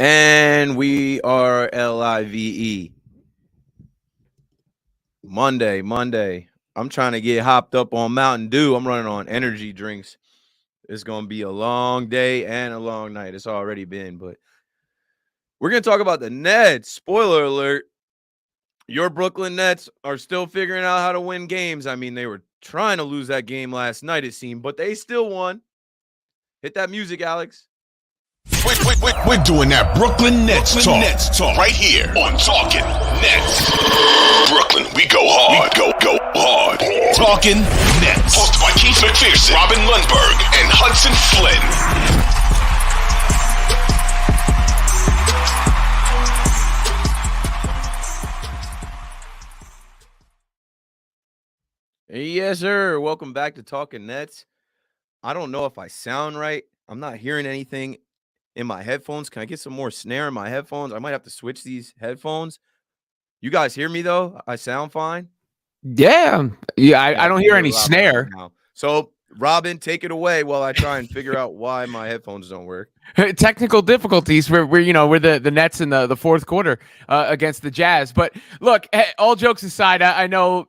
And we are live. Monday. I'm trying to get hopped up on Mountain Dew. I'm running on energy drinks. It's going to be a long day and a long night. It's already been, but we're going to talk about the Nets. Spoiler alert. Your Brooklyn Nets are still figuring out how to win games. I mean, they were trying to lose that game last night, it seemed, but they still won. Hit that music, Alex. We're doing that Brooklyn Nets talk right here on Talking Nets. Brooklyn, we go hard. Go hard. Talking Nets. Hosted by Keith McPherson, Robin Lundberg, and Hudson Flynn. Yes, sir. Welcome back to Talking Nets. I don't know if I sound right. I'm not hearing anything in my headphones. Can I get some more snare in my headphones? I might have to switch these headphones. You guys hear me though? I sound fine. Yeah. I don't hear any snare. So, Robin, take it away while I try and figure out why my headphones don't work. Technical difficulties. We're the Nets in the fourth quarter against the Jazz. But look, all jokes aside, I know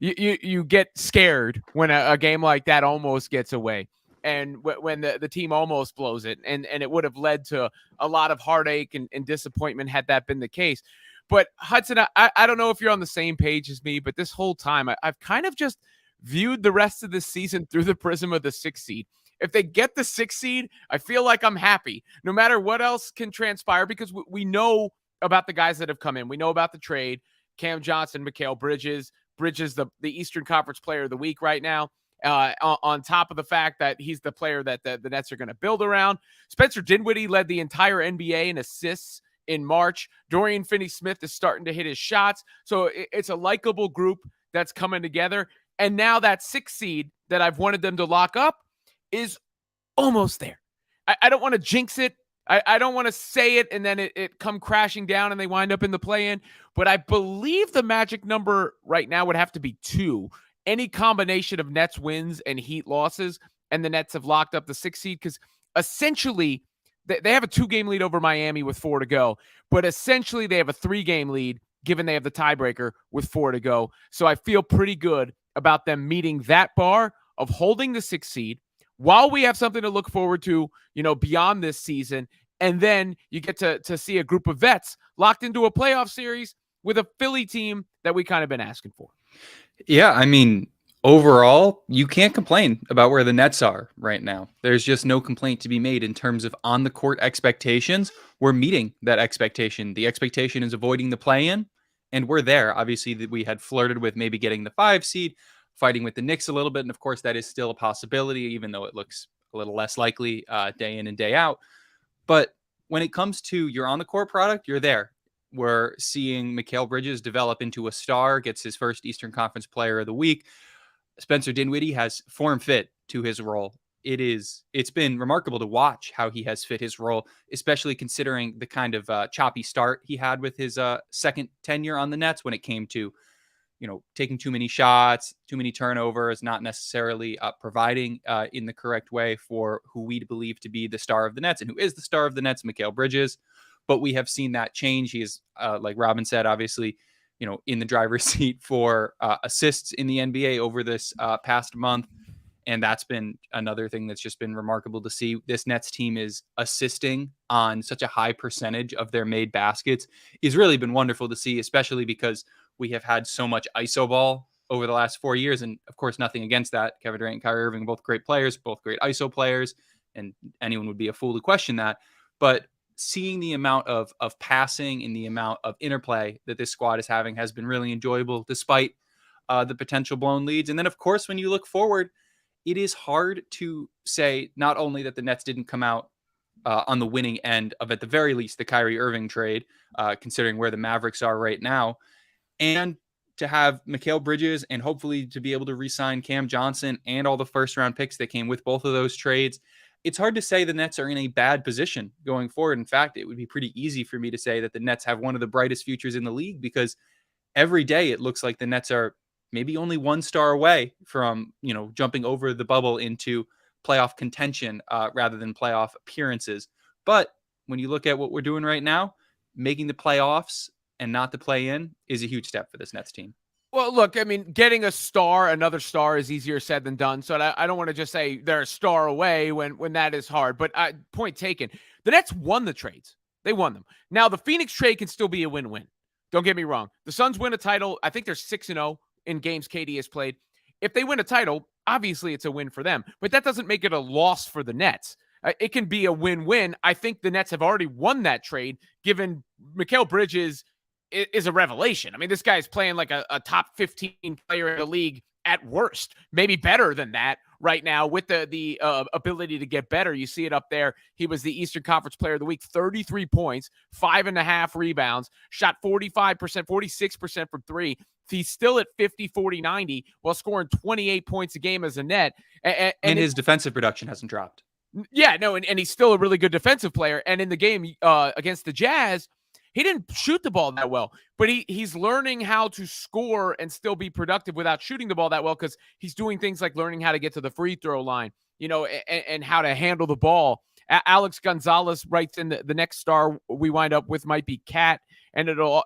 you get scared when a game like that almost gets away. And when the team almost blows it, and it would have led to a lot of heartache and disappointment had that been the case. But Hudson, I don't know if you're on the same page as me, but this whole time I've kind of just viewed the rest of the season through the prism of the 6th seed. If they get the 6th seed, I feel like I'm happy, no matter what else can transpire, because we know about the guys that have come in. We know about the trade, Cam Johnson, Mikal Bridges, the Eastern Conference Player of the Week right now. On top of the fact that he's the player that the Nets are going to build around. Spencer Dinwiddie led the entire NBA in assists in March. Dorian Finney-Smith is starting to hit his shots. So it's a likable group that's coming together. And now that 6th seed that I've wanted them to lock up is almost there. I don't want to jinx it. I don't want to say it and then it come crashing down and they wind up in the play-in. But I believe the magic number right now would have to be 2. Any combination of Nets wins and Heat losses, and the Nets have locked up the 6th seed, because essentially they have a 2-game lead over Miami with 4 to go, but essentially they have a 3-game lead given they have the tiebreaker with 4 to go. So I feel pretty good about them meeting that bar of holding the 6th seed while we have something to look forward to, beyond this season. And then you get to see a group of vets locked into a playoff series with a Philly team that we kind of been asking for. Yeah, I mean, overall, you can't complain about where the Nets are right now. There's just no complaint to be made in terms of on-the-court expectations. We're meeting that expectation. The expectation is avoiding the play-in, and we're there. Obviously, we had flirted with maybe getting the 5 seed, fighting with the Knicks a little bit, and of course, that is still a possibility, even though it looks a little less likely day in and day out. But when it comes to your on-the-court product, you're there. We're seeing Mikal Bridges develop into a star, gets his first Eastern Conference Player of the Week. Spencer Dinwiddie has form fit to his role. It's been remarkable to watch how he has fit his role, especially considering the kind of choppy start he had with his second tenure on the Nets when it came to, taking too many shots, too many turnovers, not necessarily providing in the correct way for who we believe to be the star of the Nets and who is the star of the Nets, Mikal Bridges. But we have seen that change. He is, like Robin said, obviously, in the driver's seat for assists in the NBA over this past month. And that's been another thing that's just been remarkable to see. This Nets team is assisting on such a high percentage of their made baskets. It's really been wonderful to see, especially because we have had so much ISO ball over the last 4 years. And of course, nothing against that. Kevin Durant and Kyrie Irving, both great players, both great ISO players. And anyone would be a fool to question that. But seeing the amount of passing and the amount of interplay that this squad is having has been really enjoyable, despite the potential blown leads. And then, of course, when you look forward, it is hard to say not only that the Nets didn't come out on the winning end of, at the very least, the Kyrie Irving trade, considering where the Mavericks are right now, and to have Mikal Bridges and hopefully to be able to re-sign Cam Johnson and all the first-round picks that came with both of those trades. It's hard to say the Nets are in a bad position going forward. In fact, it would be pretty easy for me to say that the Nets have one of the brightest futures in the league, because every day it looks like the Nets are maybe only 1 star away from, jumping over the bubble into playoff contention rather than playoff appearances. But when you look at what we're doing right now, making the playoffs and not the play-in is a huge step for this Nets team. Well, look, I mean, getting another star is easier said than done. So I don't want to just say they're a star away when that is hard. But point taken, the Nets won the trades. They won them. Now, the Phoenix trade can still be a win-win. Don't get me wrong. The Suns win a title. I think they're 6-0 in games KD has played. If they win a title, obviously it's a win for them. But that doesn't make it a loss for the Nets. It can be a win-win. I think the Nets have already won that trade, given Mikal Bridges is a revelation. I mean, this guy's playing like a top 15 player in the league at worst, maybe better than that right now with the ability to get better. You see it up there. He was the Eastern Conference Player of the Week, 33 points, 5.5 rebounds, shot 45%, 46% from three. He's still at 50, 40, 90 while scoring 28 points a game as a net. And his defensive production hasn't dropped. Yeah, no, and he's still a really good defensive player. And in the game against the Jazz, he didn't shoot the ball that well, but he's learning how to score and still be productive without shooting the ball that well, because he's doing things like learning how to get to the free throw line, and how to handle the ball. Alex Gonzalez writes in the next star we wind up with might be Cat, and it'll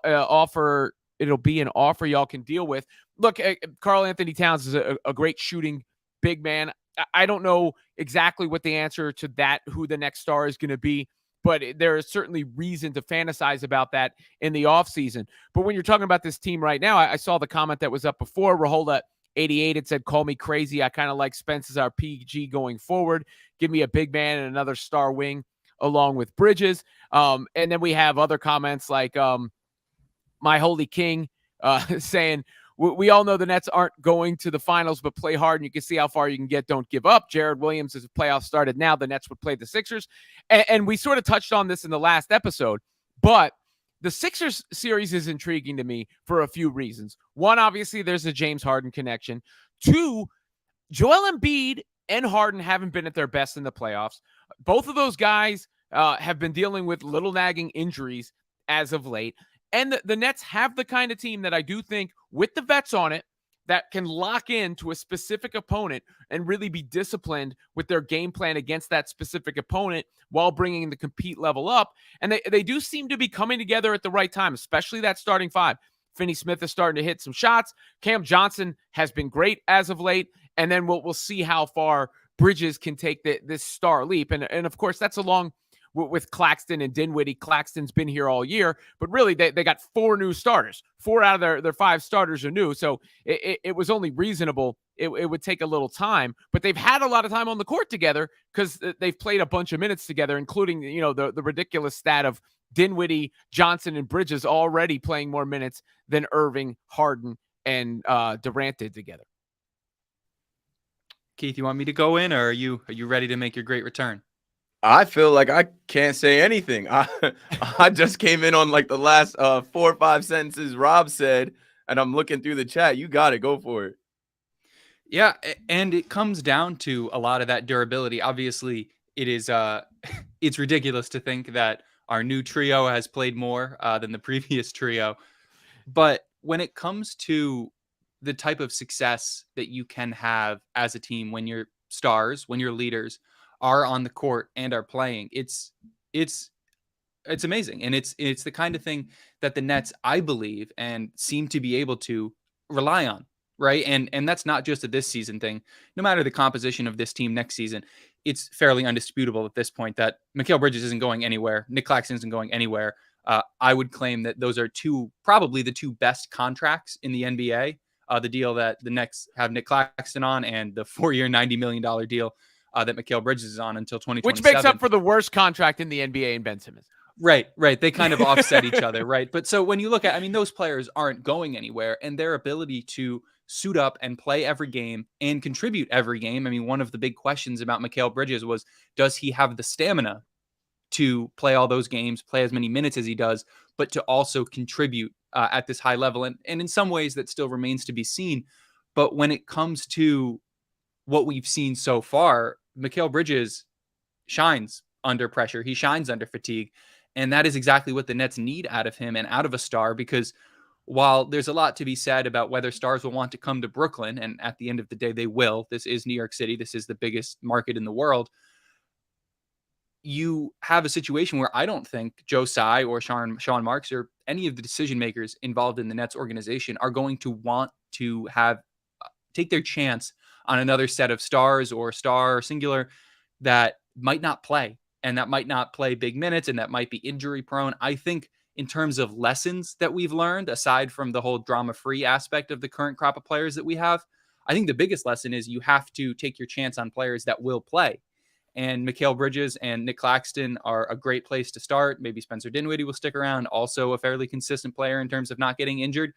be an offer y'all can deal with. Look, Karl Anthony Towns is a great shooting big man. I don't know exactly what the answer to that, who the next star is going to be, but there is certainly reason to fantasize about that in the offseason. But when you're talking about this team right now, I saw the comment that was up before. Rahola 88, it said, call me crazy. I kind of like Spence as our PG going forward. Give me a big man and another star wing along with Bridges. And then we have other comments like My Holy King saying, we all know the Nets aren't going to the finals, but play hard, and you can see how far you can get. Don't give up. Jared Williams, as the playoffs started now, the Nets would play the Sixers. And we sort of touched on this in the last episode, but the Sixers series is intriguing to me for a few reasons. One, obviously, there's a James Harden connection. Two, Joel Embiid and Harden haven't been at their best in the playoffs. Both of those guys have been dealing with little nagging injuries as of late. And the Nets have the kind of team that I do think, with the vets on it, that can lock in to a specific opponent and really be disciplined with their game plan against that specific opponent while bringing the compete level up. And they do seem to be coming together at the right time, especially that starting five. Finney Smith is starting to hit some shots. Cam Johnson has been great as of late. And then we'll see how far Bridges can take this star leap. And of course, that's along with Claxton and Dinwiddie. Claxton's been here all year, but really they got 4 new starters. 4 out of their 5 starters are new. So it was only reasonable. It would take a little time, but they've had a lot of time on the court together because they've played a bunch of minutes together, including, the ridiculous stat of Dinwiddie, Johnson, and Bridges already playing more minutes than Irving, Harden, and Durant did together. Keith, you want me to go in, or are you ready to make your great return? I feel like I can't say anything. I just came in on like the last 4 or 5 sentences Rob said, and I'm looking through the chat. You got it. Go for it. Yeah, and it comes down to a lot of that durability. Obviously, it is it's ridiculous to think that our new trio has played more than the previous trio. But when it comes to the type of success that you can have as a team when your stars, when your leaders are on the court and are playing, it's amazing. And it's the kind of thing that the Nets, I believe, and seem to be able to rely on, right? And that's not just a this season thing. No matter the composition of this team next season, it's fairly undisputable at this point that Mikal Bridges isn't going anywhere. Nick Claxton isn't going anywhere. I would claim that those are probably the 2 best contracts in the NBA. The deal that the Nets have Nick Claxton on, and the 4-year, $90 million deal that Mikal Bridges is on until 2027. Which makes up for the worst contract in the NBA in Ben Simmons. Right. They kind of offset each other, right? But so when you look at, those players aren't going anywhere, and their ability to suit up and play every game and contribute every game. One of the big questions about Mikal Bridges was, does he have the stamina to play all those games, play as many minutes as he does, but to also contribute at this high level? And in some ways that still remains to be seen. But when it comes to what we've seen so far, Mikal Bridges shines under pressure. He shines under fatigue. And that is exactly what the Nets need out of him and out of a star, because while there's a lot to be said about whether stars will want to come to Brooklyn, and at the end of the day, they will, this is New York City, this is the biggest market in the world, you have a situation where I don't think Joe Tsai or Sean Marks or any of the decision makers involved in the Nets organization are going to want to have take their chance on another set of stars or star singular that might not play and that might not play big minutes and that might be injury prone. I think in terms of lessons that we've learned, aside from the whole drama free aspect of the current crop of players that we have, I think the biggest lesson is you have to take your chance on players that will play. And Mikal Bridges and Nick Claxton are a great place to start. Maybe Spencer Dinwiddie will stick around, also a fairly consistent player in terms of not getting injured.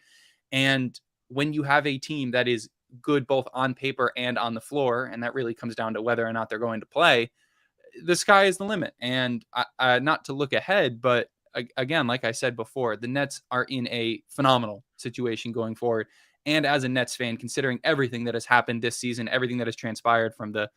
And when you have a team that is good both on paper and on the floor, and that really comes down to whether or not they're going to play, the sky is the limit. And not to look ahead, but again, like I said before, the Nets are in a phenomenal situation going forward. And as a Nets fan, considering everything that has happened this season, everything that has transpired from the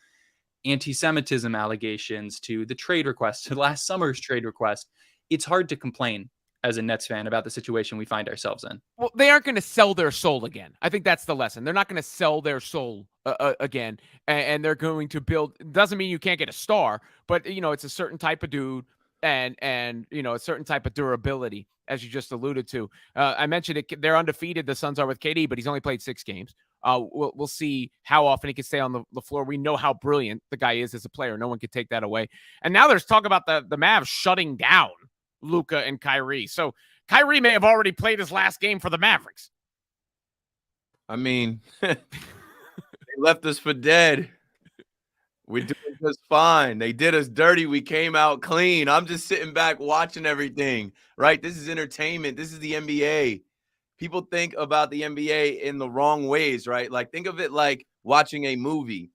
anti-Semitism allegations to the trade request to last summer's trade request, it's hard to complain as a Nets fan about the situation we find ourselves in. Well, they aren't going to sell their soul again. I think that's the lesson. They're not going to sell their soul again, and they're going to build. Doesn't mean you can't get a star, but it's a certain type of dude, and a certain type of durability, as you just alluded to. I mentioned it. They're undefeated. The Suns are with KD, but he's only played 6 games. We'll see how often he can stay on the floor. We know how brilliant the guy is as a player. No one can take that away. And now there's talk about the Mavs shutting down Luka and Kyrie. So Kyrie may have already played his last game for the Mavericks. I mean, they left us for dead. We're doing just fine. They did us dirty. We came out clean. I'm just sitting back watching everything, right? This is entertainment. This is the NBA. People think about the NBA in the wrong ways, right? Like, think of it like watching a movie.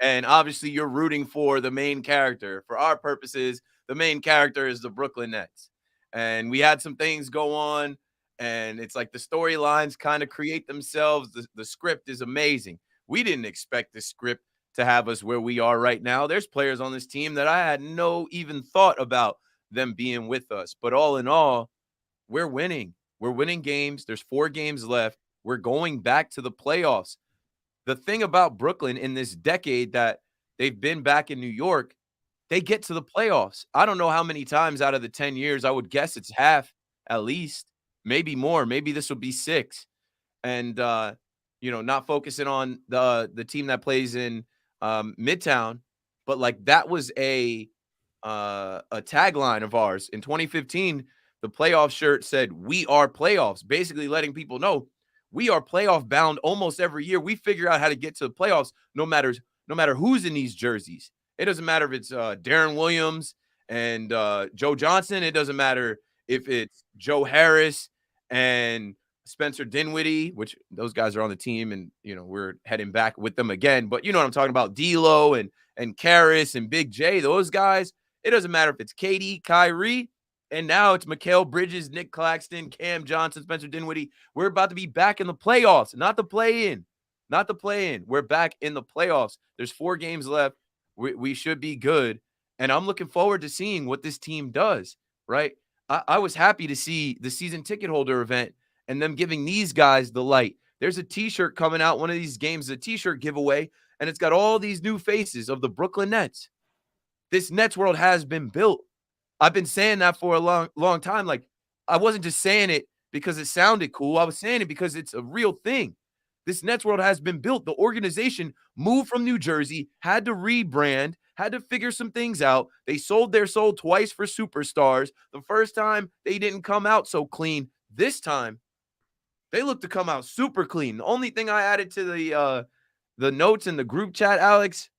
And obviously, you're rooting for the main character. For our purposes, the main character is the Brooklyn Nets. And we had some things go on, and it's like the storylines kind of create themselves. The script is amazing. We didn't expect the script to have us where we are right now. There's players on this team that I had no even thought about them being with us. But all in all, we're winning. We're winning games. There's 4 games left. We're going back to the playoffs. The thing about Brooklyn in this decade that they've been back in New York, they get to the playoffs. I don't know how many times out of the 10 years. I would guess it's half at least, maybe more. Maybe this will be 6. And, not focusing on the team that plays in Midtown, but like that was a tagline of ours in 2015. The playoff shirt said, "We are playoffs," basically letting people know we are playoff bound almost every year. We figure out how to get to the playoffs no matter who's in these jerseys. It doesn't matter if it's Darren Williams and Joe Johnson. It doesn't matter if it's Joe Harris and Spencer Dinwiddie, which those guys are on the team, and we're heading back with them again. But you know what I'm talking about, D'Lo and Karras and Big J, those guys. It doesn't matter if it's KD, Kyrie, and now it's Mikal Bridges, Nick Claxton, Cam Johnson, Spencer Dinwiddie. We're about to be back in the playoffs, not the play-in. Not the play-in. We're back in the playoffs. There's 4 games left. We should be good. And I'm looking forward to seeing what this team does, right? I was happy to see the season ticket holder event and them giving these guys the light. There's a T-shirt coming out one of these games, a T-shirt giveaway, and it's got all these new faces of the Brooklyn Nets. This Nets world has been built. I've been saying that for a long time. Like, I wasn't just saying it because it sounded cool. I was saying it because it's a real thing. This Nets world has been built. The organization moved from New Jersey, had to rebrand, had to figure some things out. They sold their soul twice for superstars. The first time, they didn't come out so clean. This time, they look to come out super clean. The only thing I added to the notes in the group chat, Alex,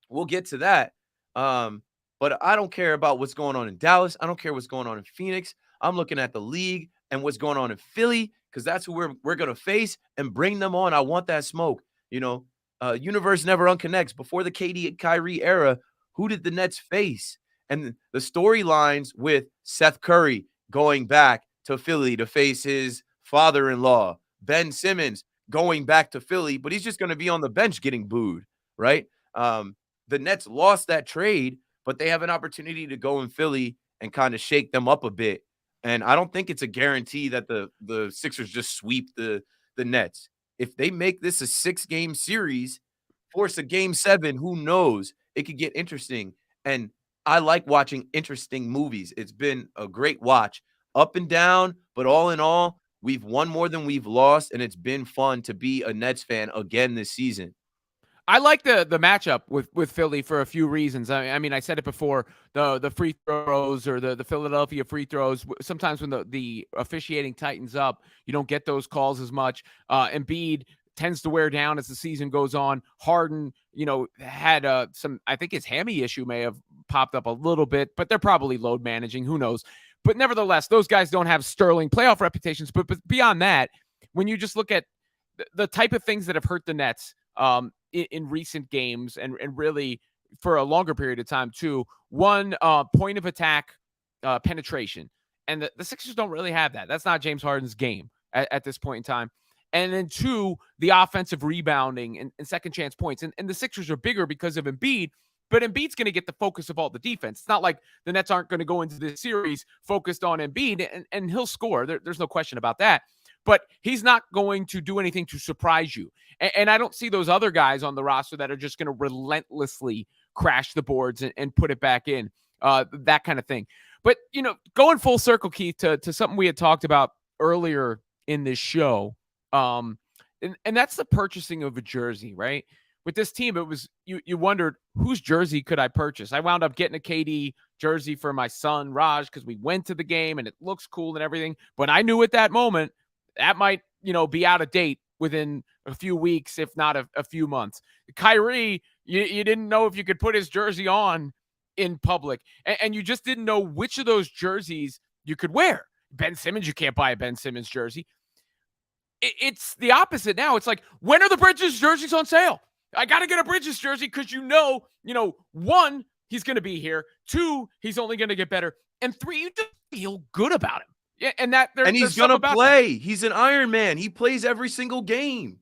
we'll get to that. But I don't care about what's going on in Dallas. I don't care what's going on in Phoenix. I'm looking at the league and what's going on in Philly, because that's who we're going to face and bring them on. I want that smoke. Universe never unconnects. Before the KD and Kyrie era, who did the Nets face? And the storylines with Seth Curry going back to Philly to face his father-in-law, Ben Simmons going back to Philly, but he's just going to be on the bench getting booed, right? The Nets lost that trade, but they have an opportunity to go in Philly and kind of shake them up a bit. And I don't think it's a guarantee that the Sixers just sweep the Nets. If they make this a 6-game series, force a game 7, who knows? It could get interesting. And I like watching interesting movies. It's been a great watch, up and down, but all in all, we've won more than we've lost, and it's been fun to be a Nets fan again this season. I like the matchup with Philly for a few reasons. I mean, I said it before, the free throws or the Philadelphia free throws. Sometimes when the officiating tightens up, you don't get those calls as much. Embiid tends to wear down as the season goes on. Harden, had some. I think his hammy issue may have popped up a little bit, but they're probably load managing. Who knows? But nevertheless, those guys don't have sterling playoff reputations. But beyond that, when you just look at the type of things that have hurt the Nets, in recent games and really for a longer period of time too. One, point of attack penetration. And the Sixers don't really have that. That's not James Harden's game at this point in time. And then two, the offensive rebounding and second chance points. And the Sixers are bigger because of Embiid, but Embiid's going to get the focus of all the defense. It's not like the Nets aren't going to go into this series focused on Embiid, and he'll score. There's no question about that. But he's not going to do anything to surprise you. And I don't see those other guys on the roster that are just going to relentlessly crash the boards and put it back in, that kind of thing. But, going full circle, Keith, to something we had talked about earlier in this show, and that's the purchasing of a jersey, right? With this team, it was you wondered, whose jersey could I purchase? I wound up getting a KD jersey for my son, Raj, because we went to the game and it looks cool and everything. But I knew at that moment, that might, be out of date within a few weeks, if not a few months. Kyrie, you didn't know if you could put his jersey on in public, and you just didn't know which of those jerseys you could wear. Ben Simmons, you can't buy a Ben Simmons jersey. It's the opposite now. It's like, when are the Bridges jerseys on sale? I got to get a Bridges jersey because one, he's going to be here. Two, he's only going to get better. And three, you just feel good about him. Yeah, and he's gonna play. He's an Iron Man. He plays every single game.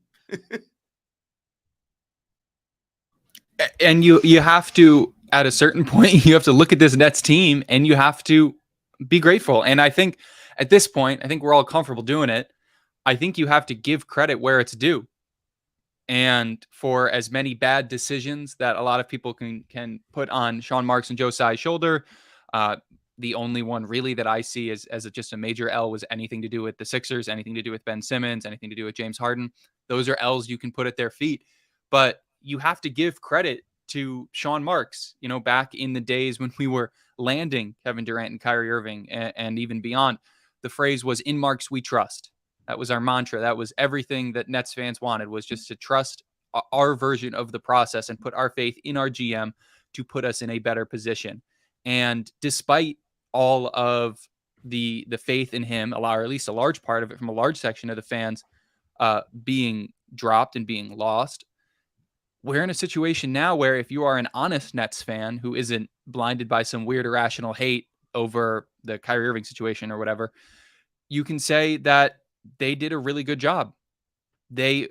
And you have to, at a certain point, you have to look at this Nets team and you have to be grateful. And I think at this point, I think we're all comfortable doing it. I think you have to give credit where it's due. And for as many bad decisions that a lot of people can put on Sean Marks and Joe Tsai's shoulder, the only one really that I see as just a major L was anything to do with the Sixers, anything to do with Ben Simmons, anything to do with James Harden. Those are L's you can put at their feet. But you have to give credit to Sean Marks, back in the days when we were landing Kevin Durant and Kyrie Irving and even beyond. The phrase was, "In Marks we trust." That was our mantra. That was everything that Nets fans wanted, was just to trust our version of the process and put our faith in our GM to put us in a better position. And despite all of the faith in him, or at least a large part of it from a large section of the fans being dropped and being lost, we're in a situation now where if you are an honest Nets fan who isn't blinded by some weird irrational hate over the Kyrie Irving situation or whatever, you can say that they did a really good job. They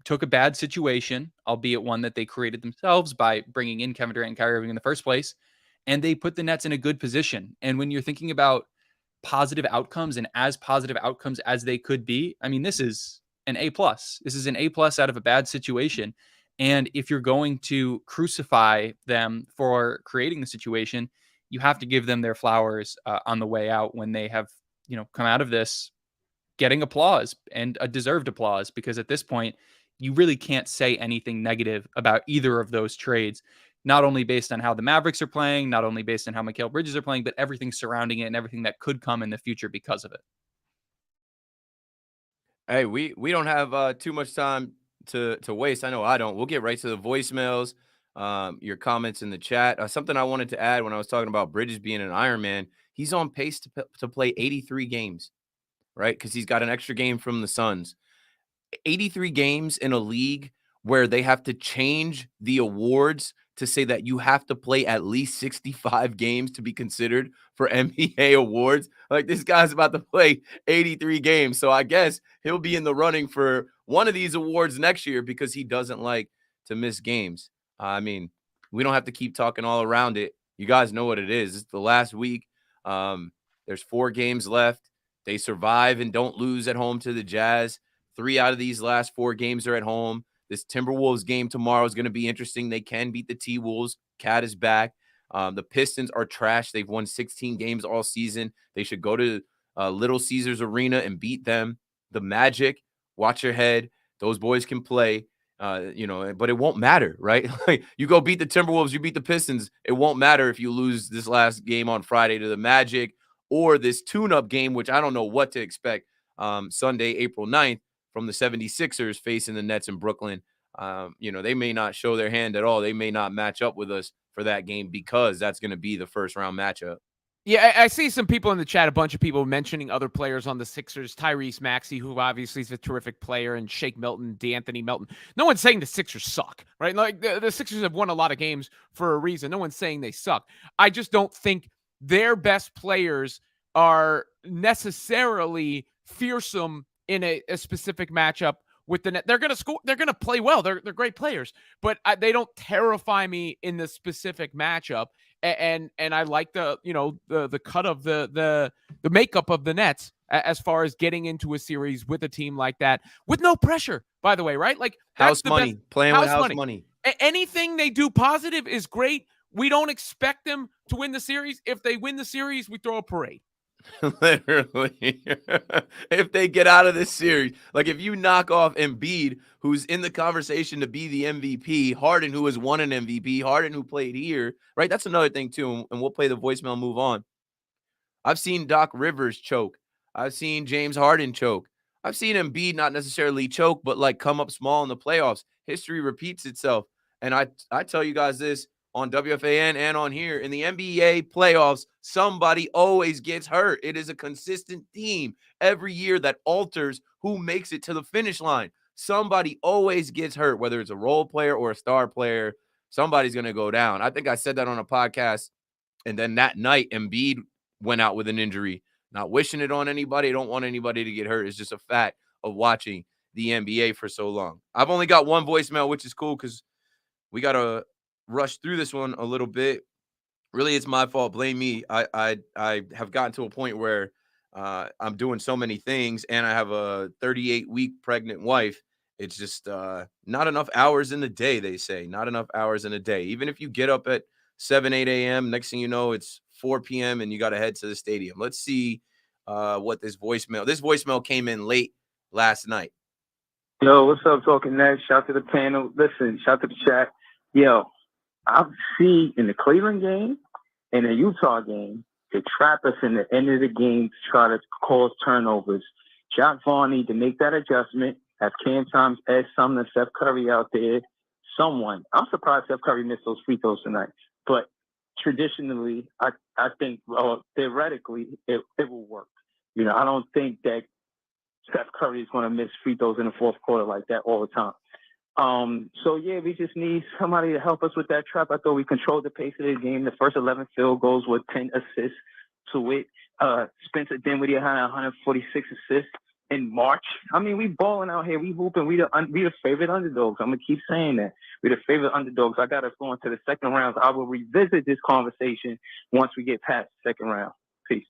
took a bad situation, albeit one that they created themselves by bringing in Kevin Durant and Kyrie Irving in the first place, and they put the Nets in a good position. And when you're thinking about positive outcomes and as positive outcomes as they could be, I mean, this is an A+. This is an A+ out of a bad situation. And if you're going to crucify them for creating the situation, you have to give them their flowers on the way out when they have, come out of this getting applause, and a deserved applause, because at this point, you really can't say anything negative about either of those trades, not only based on how the Mavericks are playing, not only based on how Mikal Bridges are playing, but everything surrounding it and everything that could come in the future because of it. Hey, we don't have too much time to waste. I know I don't. We'll get right to the voicemails, your comments in the chat. Something I wanted to add when I was talking about Bridges being an Iron Man, he's on pace to play 83 games, right? Because he's got an extra game from the Suns. 83 games in a league where they have to change the awards to say that you have to play at least 65 games to be considered for NBA awards. Like, this guy's about to play 83 games. So I guess he'll be in the running for one of these awards next year because he doesn't like to miss games. I mean, we don't have to keep talking all around it. You guys know what it is. It's the last week. There's 4 games left. They survive and don't lose at home to the Jazz. 3 out of these last 4 games are at home. This Timberwolves game tomorrow is going to be interesting. They can beat the T-Wolves. Cat is back. The Pistons are trash. They've won 16 games all season. They should go to Little Caesars Arena and beat them. The Magic, watch your head. Those boys can play. But it won't matter, right? Like, you go beat the Timberwolves, you beat the Pistons. It won't matter if you lose this last game on Friday to the Magic or this tune-up game, which I don't know what to expect, Sunday, April 9th, from the 76ers facing the Nets in Brooklyn. They may not show their hand at all. They may not match up with us for that game because that's going to be the first-round matchup. Yeah, I see some people in the chat, a bunch of people mentioning other players on the Sixers, Tyrese Maxey, who obviously is a terrific player, and Shake Milton, DeAnthony Melton. No one's saying the Sixers suck, right? Like the Sixers have won a lot of games for a reason. No one's saying they suck. I just don't think their best players are necessarily fearsome in a specific matchup with the Net. They're going to score. They're going to play well. They're great players, but they don't terrify me in the specific matchup. And I like the cut of the makeup of the Nets as far as getting into a series with a team like that with no pressure, by the way, right? Like house money, playing with house money. Anything they do positive is great. We don't expect them to win the series. If they win the series, we throw a parade. Literally. If they get out of this series, like if you knock off Embiid, who's in the conversation to be the MVP, Harden, who has won an MVP, Harden, who played here, right? That's another thing too, and we'll play the voicemail, move on. I've seen Doc Rivers choke. I've seen James Harden choke. I've seen Embiid not necessarily choke, but like come up small in the playoffs. History repeats itself. And I tell you guys this on WFAN and on here, in the NBA playoffs, somebody always gets hurt. It is a consistent theme every year that alters who makes it to the finish line. Somebody always gets hurt, whether it's a role player or a star player. Somebody's going to go down. I think I said that on a podcast. And then that night, Embiid went out with an injury. Not wishing it on anybody. I don't want anybody to get hurt. It's just a fact of watching the NBA for so long. I've only got one voicemail, which is cool because we got to rush through this one a little bit. Really, it's my fault. Blame me. I have gotten to a point where I'm doing so many things, and I have a 38-week pregnant wife. It's just not enough hours in the day, they say. Not enough hours in a day. Even if you get up at 7, 8 a.m., next thing you know, it's 4 p.m., and you got to head to the stadium. Let's see what this voicemail came in late last night. Yo, what's up, Talking Next? Shout to the panel. Listen, shout to the chat. Yo, I see in the Cleveland game and the Utah game, they trap us in the end of the game to try to cause turnovers. Jacque Vaughn need to make that adjustment. Have Cam Thomas, Ed Sumner, Steph Curry out there. Someone. I'm surprised Steph Curry missed those free throws tonight. But traditionally, I think, theoretically, it will work. I don't think that Steph Curry is going to miss free throws in the fourth quarter like that all the time. We just need somebody to help us with that trap. I thought we controlled the pace of the game. The first 11 field goals with 10 assists to it. Spencer Dinwiddie had 146 assists in March. I mean, we balling out here. We hooping. We the favorite underdogs. I'm going to keep saying that. We're the favorite underdogs. I got us going to the second round. I will revisit this conversation once we get past the second round. Peace.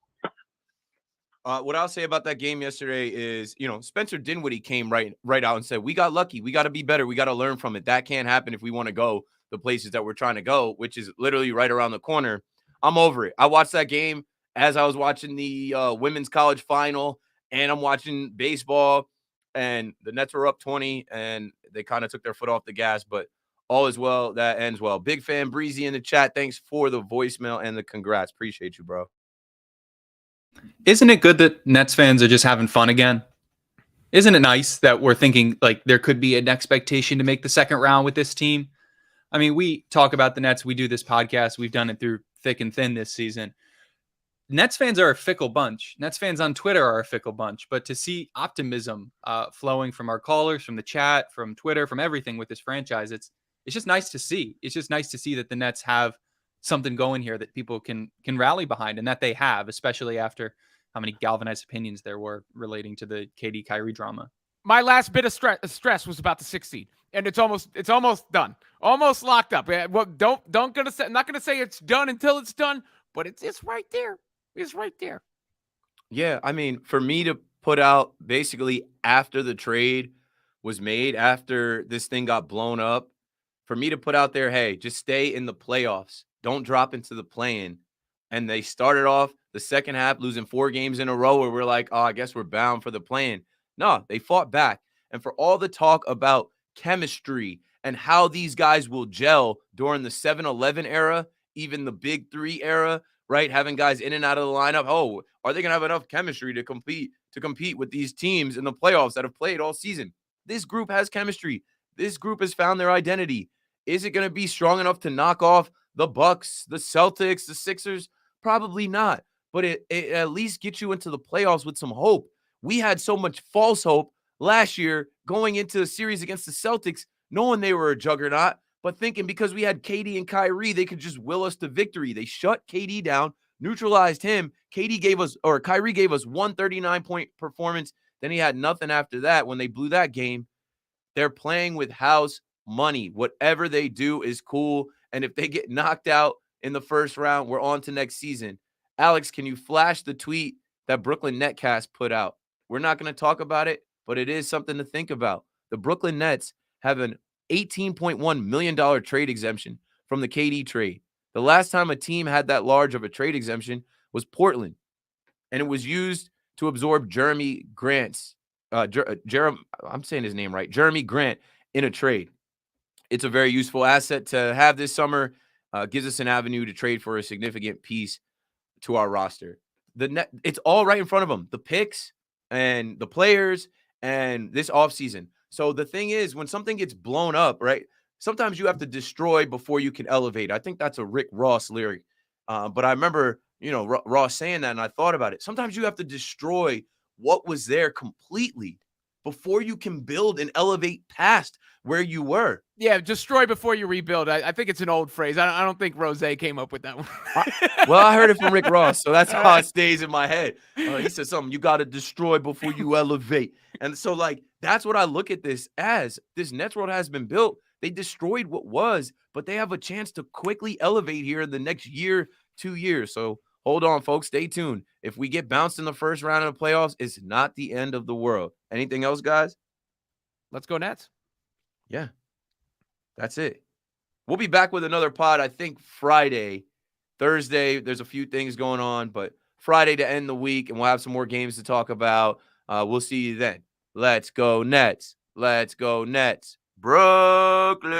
What I'll say about that game yesterday is, Spencer Dinwiddie came right out and said, we got lucky. We got to be better. We got to learn from it. That can't happen if we want to go the places that we're trying to go, which is literally right around the corner. I'm over it. I watched that game as I was watching the women's college final, and I'm watching baseball, and the Nets were up 20, and they kind of took their foot off the gas, but all is well. That ends well. Big fan Breezy in the chat. Thanks for the voicemail and the congrats. Appreciate you, bro. Isn't it good that Nets fans are just having fun again? Isn't it nice that we're thinking like there could be an expectation to make the second round with this team? I mean, we talk about the Nets. We do this podcast. We've done it through thick and thin this season. Nets fans are a fickle bunch. Nets fans on Twitter are a fickle bunch. But to see optimism flowing from our callers, from the chat, from Twitter, from everything with this franchise, it's just nice to see. It's just nice to see that the Nets have something going here that people can rally behind, and that they have, especially after how many galvanized opinions there were relating to the KD Kyrie drama. My last bit of stress was about the 6 seed, and it's almost done, almost locked up. Well, I'm not gonna say it's done until it's done, but it's right there. It's right there. Yeah, I mean, for me to put out basically after the trade was made, after this thing got blown up, for me to put out there, hey, just stay in the playoffs. don't drop into the play-in. And they started off the second half losing 4 games in a row where we're like, oh, I guess we're bound for the play-in. No, they fought back. And for all the talk about chemistry and how these guys will gel during the 7-11 era, even the Big 3 era, right? Having guys in and out of the lineup. Oh, are they going to have enough chemistry to compete with these teams in the playoffs that have played all season? This group has chemistry. This group has found their identity. Is it going to be strong enough to knock off the Bucks, the Celtics, the Sixers? Probably not. But it at least gets you into the playoffs with some hope. We had so much false hope last year going into a series against the Celtics, knowing they were a juggernaut, but thinking because we had KD and Kyrie, they could just will us to victory. They shut KD down, neutralized him. Kyrie gave us 139-point performance. Then he had nothing after that when they blew that game. They're playing with house money. Whatever they do is cool. And if they get knocked out in the first round, we're on to next season. Alex, can you flash the tweet that Brooklyn Netcast put out? We're not going to talk about it, but it is something to think about. The Brooklyn Nets have an $18.1 million trade exemption from the KD trade. The last time a team had that large of a trade exemption was Portland, and it was used to absorb Jeremy Grant's I'm saying his name right, Jeremy Grant, in a trade. It's a very useful asset to have this summer. Gives us an avenue to trade for a significant piece to our roster. It's all right in front of them. The picks and the players and this offseason. So the thing is, when something gets blown up, right, sometimes you have to destroy before you can elevate. I think that's a Rick Ross lyric. But I remember, Ross saying that, and I thought about it. Sometimes you have to destroy what was there completely before you can build and elevate past where you were. Yeah, destroy before you rebuild. I think it's an old phrase. I don't think Rose came up with that one. I heard it from Rick Ross, so that's how it stays in my head. He said something, you got to destroy before you elevate. And so, that's what I look at this as. This Nets world has been built. They destroyed what was, but they have a chance to quickly elevate here in the next year, 2 years. So hold on, folks. Stay tuned. If we get bounced in the first round of the playoffs, it's not the end of the world. Anything else, guys? Let's go Nets. Yeah, that's it. We'll be back with another pod, I think, Friday. Thursday, there's a few things going on, but Friday to end the week, and we'll have some more games to talk about. We'll see you then. Let's go Nets. Let's go Nets. Brooklyn.